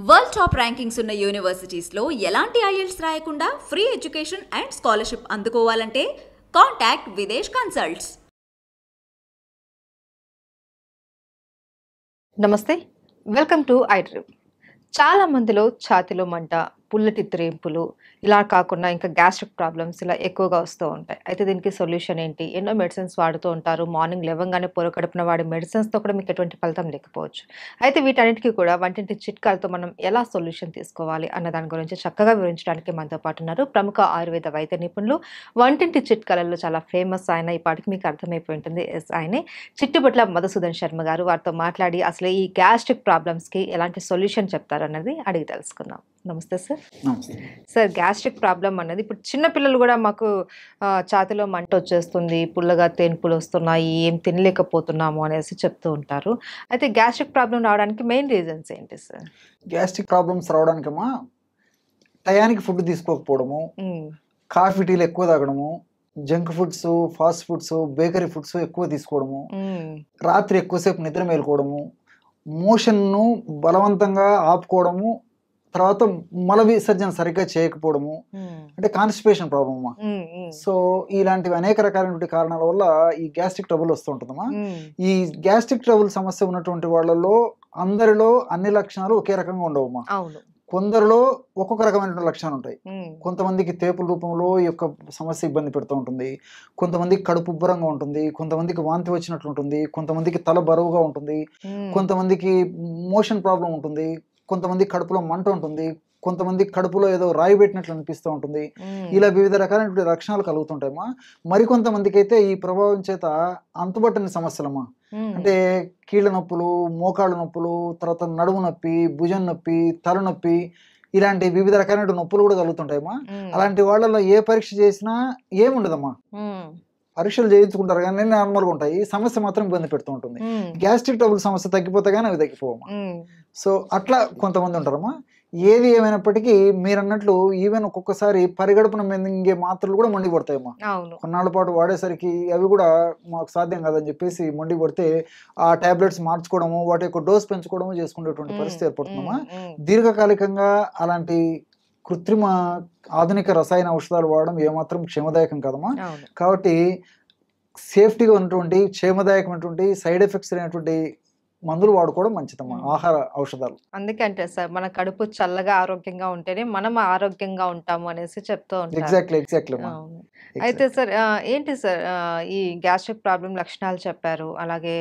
World top rankings ఉన్న యూనివర్సిటీస్లో ఎలాంటి IELTS రాయకుండా ఫ్రీ ఎడ్యుకేషన్ అండ్ స్కాలర్షిప్ అందుకోవాలంటే కాంటాక్ట్ విదేశ్ కన్సల్ట్స్. నమస్తే, వెల్కమ్ టు ఐడ్రీమ్. చాలా మందిలో ఛాతిలో మంట, పుల్లటి త్రేంపులు, ఇలా కాకుండా ఇంకా గ్యాస్ట్రిక్ ప్రాబ్లమ్స్ ఇలా ఎక్కువగా వస్తూ ఉంటాయి. అయితే దీనికి సొల్యూషన్ ఏంటి? ఎన్నో మెడిసిన్స్ వాడుతూ ఉంటారు. మార్నింగ్ లేవగానే పొర కడుపున వాడే మెడిసిన్స్తో కూడా మీకు ఎటువంటి ఫలితం లేకపోవచ్చు. అయితే వీటన్నిటికీ కూడా వంటింటి చిట్కాలతో మనం ఎలా సొల్యూషన్ తీసుకోవాలి అన్న దాని గురించి చక్కగా వివరించడానికి మనతో పాటు ఉన్నారు ప్రముఖ ఆయుర్వేద వైద్య నిపుణులు, వంటింటి చిట్కాలలో చాలా ఫేమస్ ఆయన. ఈ పాటికి మీకు అర్థమైపోయి ఉంటుంది, ఆయనే చిట్టుబట్ల మధుసూదన్ శర్మ గారు. వారితో మాట్లాడి అసలు ఈ గ్యాస్ట్రిక్ ప్రాబ్లమ్స్కి ఎలాంటి సొల్యూషన్ చెప్తారు అన్నది అడిగి తెలుసుకుందాం. నమస్తే సార్. సార్, గ్యాస్ట్రిక్ ప్రాబ్లం అన్నది ఇప్పుడు చిన్నపిల్లలు కూడా మాకు ఛాతిలో మంట వచ్చేస్తుంది, పుల్లగా తేన్పులు వస్తున్నాయి, ఏం తినలేకపోతున్నాము అనేసి చెప్తూ ఉంటారు. అయితే గ్యాస్ట్రిక్ ప్రాబ్లం రావడానికి మెయిన్ రీజన్స్ ఏంటి సార్? గ్యాస్ట్రిక్ ప్రాబ్లమ్స్ రావడానికమ్మా టయానికి ఫుడ్ తీసుకోకపోవడము, కాఫీ టీలు ఎక్కువ తాగడము, junk foods, fast foods, bakery foods ఎక్కువ తీసుకోవడము, రాత్రి ఎక్కువసేపు నిద్ర మేలుకోవడము, మోషన్ను బలవంతంగా ఆపుకోవడము, తర్వాత మల విసర్జన సరిగ్గా చేయకపోవడము, అంటే కాన్స్టిపేషన్ ప్రాబ్లమ్. సో ఇలాంటివి అనేక రకాలైనటువంటి కారణాల వల్ల ఈ గ్యాస్ట్రిక్ ట్రబుల్ వస్తూ ఉంటుందమ్మా. ఈ గ్యాస్ట్రిక్ ట్రబుల్ సమస్య ఉన్నటువంటి వాళ్ళలో అందరిలో అన్ని లక్షణాలు ఒకే రకంగా ఉండవమ్మా. కొందరిలో ఒక్కొక్క రకమైనటువంటి లక్షణాలు ఉంటాయి. కొంతమందికి తేపుల రూపంలో ఈ యొక్క సమస్య ఇబ్బంది పెడుతూ ఉంటుంది, కొంతమందికి కడుపు ఉబ్బరంగా ఉంటుంది, కొంతమందికి వాంతి వచ్చినట్లు ఉంటుంది, కొంతమందికి తల బరువుగా ఉంటుంది, కొంతమందికి మోషన్ ప్రాబ్లం ఉంటుంది, కొంతమంది కడుపులో మంట ఉంటుంది, కొంతమంది కడుపులో ఏదో రాయి పెట్టినట్లు అనిపిస్తూ ఉంటుంది. ఇలా వివిధ రకాలైన లక్షణాలు కలుగుతుంటాయమ్మా. మరికొంతమందికి అయితే ఈ ప్రభావం చేత అంతుబట్టని సమస్యలమ్మా, అంటే కీళ్ళ నొప్పులు, మోకాళ్ళ నొప్పులు, తర్వాత నడుము నొప్పి, భుజం నొప్పి, తలనొప్పి, ఇలాంటి వివిధ రకాలైన నొప్పులు కూడా కలుగుతుంటాయమ్మా. అలాంటి వాళ్ళలో ఏ పరీక్ష చేసినా ఏముండదమ్మా, పరీక్షలు చేయించుకుంటారు కానీ నార్మల్గా ఉంటాయి, సమస్య మాత్రం ఇబ్బంది పెడుతూ ఉంటుంది. గ్యాస్ట్రిక్ ట్రబుల్ సమస్య తగ్గిపోతే కానీ అవి తగ్గిపోవమ్మా. సో అట్లా కొంతమంది ఉంటారమ్మా. ఏది ఏమైనప్పటికీ మీరు అన్నట్లు ఈవెన్ ఒక్కొక్కసారి పరిగడుపున మింగే మాత్రలు కూడా మొండి పడతాయమ్మా. కొన్నాళ్ళ పాటు వాడేసరికి అవి కూడా మాకు సాధ్యం కాదని చెప్పేసి మొండి పడితే ఆ టాబ్లెట్స్ మార్చుకోవడము, వాటి యొక్క డోస్ పెంచుకోవడము చేసుకునేటువంటి పరిస్థితి ఏర్పడుతుందమ్మా. దీర్ఘకాలికంగా అలాంటి కృత్రిమ ఆధునిక రసాయన ఔషధాలు వాడడం ఏమాత్రం క్షేమదాయకం కాదమ్మా. కాబట్టి సేఫ్టీగా ఉన్నటువంటి క్షేమదాయకమైనటువంటి సైడ్ ఎఫెక్ట్స్ అయినటువంటి మందులు వాడుకోవడం మంచిదమ్మా, ఆహార ఔషధాలు. అందుకే అంటే సార్, మన కడుపు చల్లగా ఆరోగ్యంగా ఉంటేనే మనం ఆరోగ్యంగా ఉంటాము అనేసి చెప్తూ ఉంటారు. ఎగ్జాక్ట్లీ. అయితే సార్, ఏంటి సార్ ఈ గ్యాస్ట్రిక్ ప్రాబ్లం లక్షణాలు చెప్పారు, అలాగే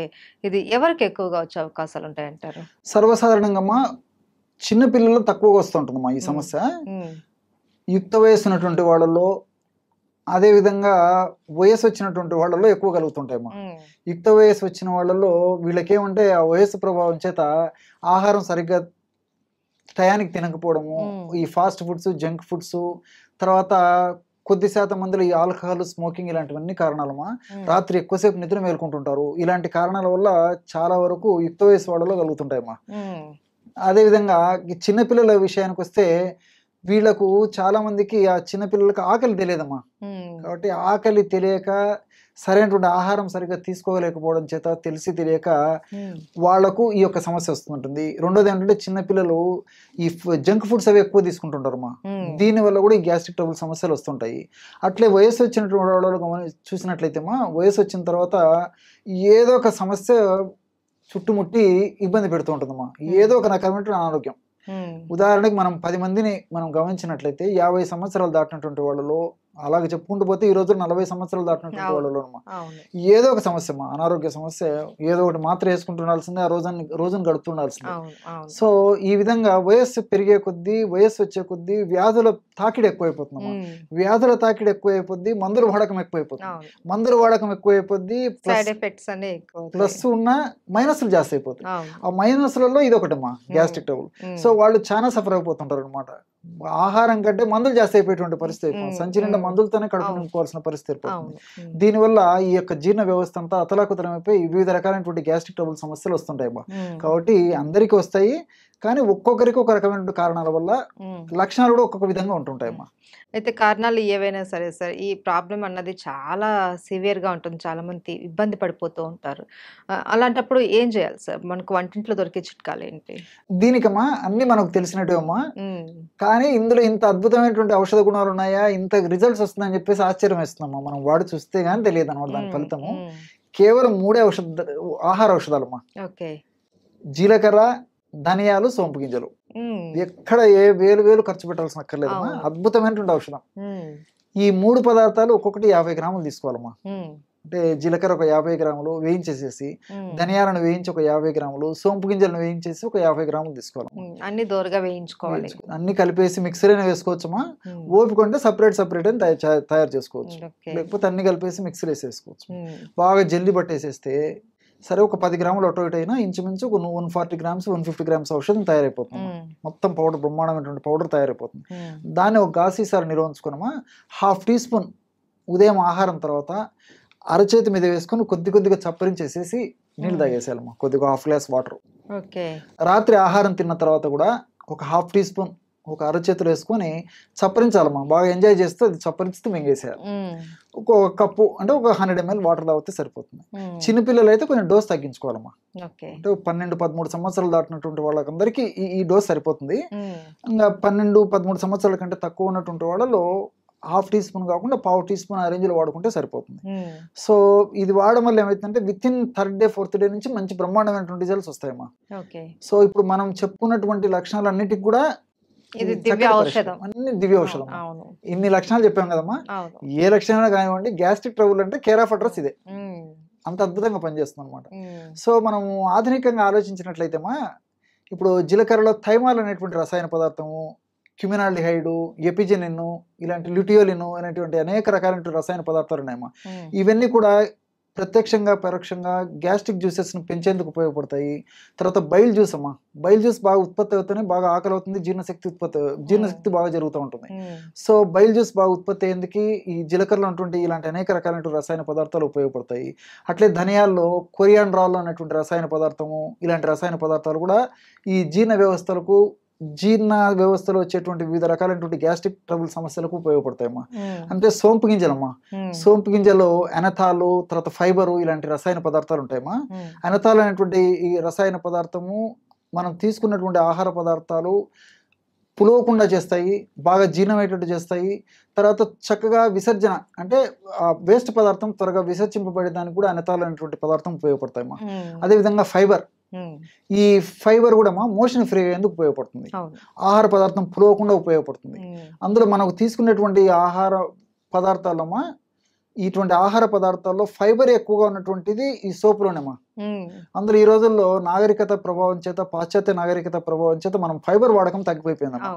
ఇది ఎవరికి ఎక్కువగా వచ్చే అవకాశాలు ఉంటాయంటారు? సర్వసాధారణంగా చిన్న పిల్లలు తక్కువగా వస్తుంటుందమ్మా ఈ సమస్య. యుక్త వయస్సు ఉన్నటువంటి వాళ్ళలో, అదేవిధంగా వయసు వచ్చినటువంటి వాళ్ళలో ఎక్కువ కలుగుతుంటాయమ్మా. యుక్త వయసు వచ్చిన వాళ్ళలో వీళ్ళకేమంటే ఆ వయస్సు ప్రభావం చేత ఆహారం సరిగ్గా టయానికి తినకపోవడము, ఈ ఫాస్ట్ ఫుడ్స్, జంక్ ఫుడ్స్, తర్వాత కొద్ది శాతం మందిలో ఈ ఆల్కహాల్, స్మోకింగ్ ఇలాంటివన్నీ కారణాలమ్మా. రాత్రి ఎక్కువసేపు నిద్ర మేలుకుంటుంటారు. ఇలాంటి కారణాల వల్ల చాలా వరకు యుక్త వయసు వాళ్ళలో కలుగుతుంటాయమ్మా. అదేవిధంగా చిన్నపిల్లల విషయానికి వస్తే వీళ్ళకు చాలా మందికి ఆ చిన్నపిల్లలకు ఆకలి తెలియదమ్మా. కాబట్టి ఆకలి తెలియక సరైనటువంటి ఆహారం సరిగ్గా తీసుకోలేకపోవడం చేత, తెలిసి తెలియక వాళ్లకు ఈ యొక్క సమస్య వస్తుంటుంది. రెండోది ఏంటంటే చిన్నపిల్లలు ఈ జంక్ ఫుడ్స్ అవి ఎక్కువ తీసుకుంటుంటారమ్మా. దీనివల్ల కూడా ఈ గ్యాస్ట్రిక్ ట్రబుల్ సమస్యలు వస్తుంటాయి. అట్లే వయసు వచ్చినటువంటి వాళ్ళు చూసినట్లయితే వయసు వచ్చిన తర్వాత ఏదో ఒక సమస్య చుట్టుముట్టి ఇబ్బంది పెడుతూ ఉంటుందమ్మా, ఏదో ఒక రకమైనటువంటి అనారోగ్యం. ఉదాహరణకి మనం 10 మందిని మనం గమనించినట్లయితే 50 సంవత్సరాలు దాటినటువంటి వాళ్ళలో, అలాగే చెప్పుకుంటూ పోతే ఈ రోజు 40 సంవత్సరాలు దాటినటువంటి వాళ్ళలో ఏదో ఒక సమస్య, అనారోగ్య సమస్య, ఏదో ఒకటి మాత్రం వేసుకుంటుండాల్సిందే, ఆ రోజును గడుపుతుండాల్సిందే. సో ఈ విధంగా వయస్సు పెరిగే కొద్దీ, వయస్సు వచ్చే కొద్దీ వ్యాధుల తాకిడి ఎక్కువైపోతుందమ్మా. వ్యాధుల తాకిడి ఎక్కువైపోద్ది, మందుల వాడకం ఎక్కువైపోతుంది. మందుల వాడకం ఎక్కువైపోద్ది, ప్లస్ ఉన్న మైనస్లు జాస్తి అయిపోతాయి. ఆ మైనస్లలో ఇది ఒకటమ్మా గ్యాస్ట్రిక్ ట్రబుల్. సో వాళ్ళు చాలా సఫర్ అయిపోతుంటారు అనమాట. ఆహారం కంటే మందులు జాస్తి అయిపోయేటువంటి పరిస్థితి, సంచి నిండా మందులతోనే కడుపు నింపుకోవాల్సిన పరిస్థితి ఏర్పడుతుంది. దీనివల్ల ఈ యొక్క జీర్ణ వ్యవస్థ అంతా అతలాకుతలమైపోయి వివిధ రకాలైనటువంటి గ్యాస్ట్రిక్ ట్రబుల్ సమస్యలు వస్తుంటాయి. కాబట్టి అందరికీ వస్తాయి, కానీ ఒక్కొక్కరికి ఒక రకమైన కారణాల వల్ల లక్షణాలు కూడా ఒక్కొక్క విధంగా ఉంటుంటాయమ్మా. అయితే కారణాలు ఏవైనా సరే సార్, ఈ ప్రాబ్లం అన్నది చాలా సివియర్‌గా ఉంటుంది. చాలామంది ఇబ్బంది పడిపోతూ ఉంటారు. అలాంటప్పుడు ఏం చేయాలి సార్? మనకు వంటింట్లో దొరికే చిట్కాలేంటి? దీనికమ్మా అన్ని మనకు తెలిసినట్టే అమ్మా. కానీ ఇందులో ఇంత అద్భుతమైనటువంటి ఔషధ గుణాలు ఉన్నాయా, ఇంత రిజల్ట్స్ వస్తుందని చెప్పేసి ఆశ్చర్యం వేస్తుందమ్మా. మనం వాడి చూస్తే గానీ తెలియదు అన్నమాట దాని ఫలితము. కేవలం 3 ఆహార ఔషధాలమ్మా. ఓకే. జీలకర్ర, ధనియాలు, సోంపు గింజలు. ఎక్కడ ఏ వేలు ఖర్చు పెట్టాల్సిన అక్కర్లేదమ్మా. అద్భుతమైనటువంటి ఔషధం. ఈ 3 పదార్థాలు ఒక్కొక్కటి 50 గ్రాములు తీసుకోవాలమ్మా. అంటే జీలకర్ర ఒక 50 గ్రాములు వేయించేసేసి, ధనియాలను వేయించి ఒక 50 గ్రాములు, సోంపు గింజలను వేయించేసి ఒక 50 గ్రాములు తీసుకోవాలి. అన్ని దోరగా వేయించుకోవాలి. అన్ని కలిపేసి మిక్సర్ అయినా వేసుకోవచ్చమ్మా. ఓపిక ఉంటే సపరేట్ అని తయారు చేసుకోవచ్చు. లేకపోతే అన్ని కలిపేసి మిక్సర్ వేసేసుకోవచ్చు. బాగా జల్లి పట్టేసేస్తే సరే ఒక 10 గ్రాములు అటు ఇటు అయినా ఇంచుమించు 140 గ్రామ్స్ 150 గ్రామ్స్ ఔషధం తయారైపోతుంది. మొత్తం పౌడర్, బ్రహ్మాండమైనటువంటి పౌడర్ తయారైపోతుంది. దాన్ని ఒక గాజు సీసాలో నిల్వ ఉంచుకున్నామా. 1/2 టీ స్పూన్ ఉదయం ఆహారం తర్వాత అరచేతి మీద వేసుకొని కొద్దిగా చప్పరించేసేసి నీళ్ళు తాగేసేయాలమ్మా. కొద్దిగా 1/2 గ్లాస్ వాటర్. రాత్రి ఆహారం తిన్న తర్వాత కూడా ఒక 1/2 టీ స్పూన్ ఒక అరచేతులు వేసుకొని చప్పరించాలమ్మా. బాగా ఎంజాయ్ చేస్తూ అది చప్పరిస్తూ మింగేసేయాలి. ఒక కప్పు అంటే ఒక 100 ml వాటర్ తాగితే సరిపోతుంది. చిన్నపిల్లలు అయితే కొంచెం డోస్ తగ్గించుకోవాలమ్మా. అంటే 12-13 సంవత్సరాలు దాటినటువంటి వాళ్ళకందరికీ ఈ డోస్ సరిపోతుంది. ఇంకా 12-13 సంవత్సరాల కంటే తక్కువ ఉన్నటువంటి వాళ్ళలో 1/2 టీ స్పూన్ కాకుండా 1/4 టీ స్పూన్ ఆ రేంజ్లో వాడుకుంటే సరిపోతుంది. సో ఇది వాడడం వల్ల ఏమైతుందంటే within 3rd day 4th day నుంచి మంచి బ్రహ్మాండమైనటువంటి రిజల్ట్స్ వస్తాయమ్మా. సో ఇప్పుడు మనం చెప్పుకున్నటువంటి లక్షణాలన్నిటికి కూడా ఇది దివ్య ఔషధం. అన్ని దివ్య ఔషధం. ఇన్ని లక్షణాలు చెప్పాం కదమ్మా. ఏ లక్షణాలు కానివ్వండి, గ్యాస్ట్రిక్ ట్రబుల్ అంటే కేర్ ఆఫ్ అడ్రస్ ఇదే. అంత అద్భుతంగా పనిచేస్తుంది అనమాట. సో మనము ఆధునికంగా ఆలోచించినట్లయితేమా, ఇప్పుడు జీలకర్రలో థైమాల్ అనేటువంటి రసాయన పదార్థము, క్యుమినాల్డిహైడ్, ఎపిజెనిన్, ఇలాంటి ల్యూటియోలిన్ అనేటువంటి అనేక రకాలైన రసాయన పదార్థాలు ఉన్నాయమ్మా. ఇవన్నీ కూడా ప్రత్యక్షంగా పరోక్షంగా గ్యాస్ట్రిక్ జ్యూసెస్ని పెంచేందుకు ఉపయోగపడతాయి. తర్వాత బైల్ జ్యూస్ అమ్మా. బైల్ జ్యూస్ బాగా ఉత్పత్తి అవుతూనే బాగా ఆకలి అవుతుంది, జీర్ణశక్తి బాగా జరుగుతూ ఉంటుంది. సో బైల్ జ్యూస్ బాగా ఉత్పత్తి అయ్యేందుకు ఈ జీలకర్రలో ఉన్నటువంటి ఇలాంటి అనేక రకాలైన రసాయన పదార్థాలు ఉపయోగపడతాయి. అట్లే ధనియాల్లో కొరియాండ్రాల్ అనేటువంటి రసాయన పదార్థము, ఇలాంటి రసాయన పదార్థాలు కూడా ఈ జీర్ణ వ్యవస్థలో వచ్చేటువంటి వివిధ రకాలైనటువంటి గ్యాస్ట్రిక్ ట్రబుల్ సమస్యలకు ఉపయోగపడతాయమ్మా. అంటే సోంపు గింజలమ్మా. సోంపు గింజలో ఎనథాలు, తర్వాత ఫైబరు, ఇలాంటి రసాయన పదార్థాలు ఉంటాయమ్మా. ఎనథాల్ అనేటువంటి ఈ రసాయన పదార్థము మనం తీసుకున్నటువంటి ఆహార పదార్థాలు పులవకుండా చేస్తాయి, బాగా జీర్ణమయ్యేటట్టు చేస్తాయి. తర్వాత చక్కగా విసర్జన అంటే వేస్ట్ పదార్థం త్వరగా విసర్జింపబడేదానికి కూడా ఎనథాల్ అనేటువంటి పదార్థం ఉపయోగపడతాయమ్మా. అదేవిధంగా ఫైబర్, ఈ ఫైబర్ కూడా మోషన్ ఫ్రీ అయ్యేందుకు ఉపయోగపడుతుంది. ఆహార పదార్థం పులవకుండా ఉపయోగపడుతుంది. అందులో మనకు తీసుకునేటువంటి ఆహార పదార్థాలమ్మా, ఇటువంటి ఆహార పదార్థాల్లో ఫైబర్ ఎక్కువగా ఉన్నటువంటిది ఈ సోపులోనేమా. అందులో ఈ రోజుల్లో నాగరికత ప్రభావం చేత, పాశ్చాత్య నాగరికత ప్రభావం చేత మనం ఫైబర్ వాడకం తగ్గిపోయిపోయిందమ్మా.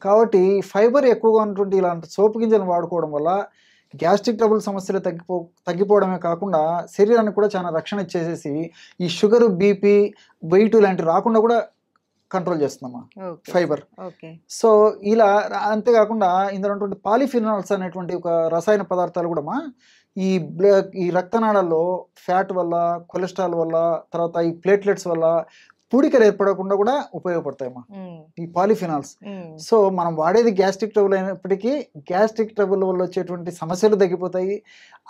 కాబట్టి ఫైబర్ ఎక్కువగా ఉన్నటువంటి ఇలాంటి సోపు గింజలు వాడుకోవడం వల్ల గ్యాస్ట్రిక్ ట్రబుల్ సమస్యలు తగ్గిపోవడమే కాకుండా శరీరానికి కూడా చాలా రక్షణ ఇచ్చేసేసి ఈ షుగర్, బీపీ, వెయిట్ ఇలాంటివి రాకుండా కూడా కంట్రోల్ చేస్తుందమ్మా ఫైబర్. సో ఇలా అంతేకాకుండా ఇందులో ఉన్నటువంటి పాలిఫినాల్స్ అనేటువంటి ఒక రసాయన పదార్థాలు కూడా ఈ రక్తనాళాల్లో ఫ్యాట్ వల్ల, కొలెస్ట్రాల్ వల్ల, తర్వాత ఈ ప్లేట్లెట్స్ వల్ల పూడికలు ఏర్పడకుండా కూడా ఉపయోగపడతాయమ్మా ఈ పాలిఫినాల్స్. సో మనం వాడేది గ్యాస్ట్రిక్ ట్రబుల్ అయినప్పటికీ గ్యాస్ట్రిక్ ట్రబుల్ వల్ల వచ్చేటువంటి సమస్యలు తగ్గిపోతాయి.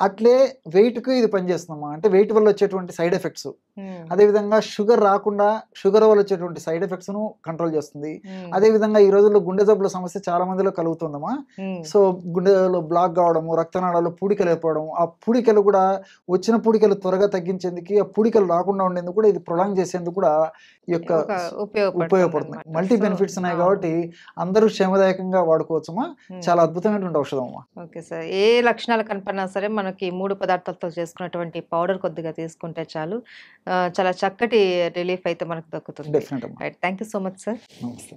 అట్లే వెయిట్కు ఇది పనిచేస్తుందమ్మా. అంటే వెయిట్ వల్ల వచ్చేటువంటి సైడ్ ఎఫెక్ట్స్, అదేవిధంగా షుగర్ రాకుండా షుగర్ వల్ల వచ్చేటువంటి సైడ్ ఎఫెక్ట్స్ను కంట్రోల్ చేస్తుంది. అదేవిధంగా ఈ రోజుల్లో గుండె జబ్బుల సమస్య చాలా మందిలో కలుగుతుందమ్మా. సో గుండెలో బ్లాక్ కావడము, రక్తనాళాల్లో పూడికలు ఏర్పడము, ఆ పూడికలు కూడా వచ్చిన పూడికలు త్వరగా తగ్గించేందుకు, ఆ పూడికలు రాకుండా ఉండేందుకు కూడా ఇది ప్రొలాంగ్ చేసేందుకు కూడా ఈ యొక్క ఉపయోగపడుతుంది. మల్టీ బెనిఫిట్స్ ఉన్నాయి కాబట్టి అందరూ క్షేమదాయకంగా వాడుకోవచ్చమ్మా. చాలా అద్భుతమైనటువంటి ఔషధం అమ్మా. Okay sir. ఏ లక్షణాలు కనపడినా సరే మనకి 3 పదార్థాలతో చేసుకున్నటువంటి పౌడర్ కొద్దిగా తీసుకుంటే చాలు, చాలా చక్కటి రిలీఫ్ అయితే మనకు దక్కుతుంది. డెఫినెట్ అమ్మా. Thank you so much sir. నమస్తే.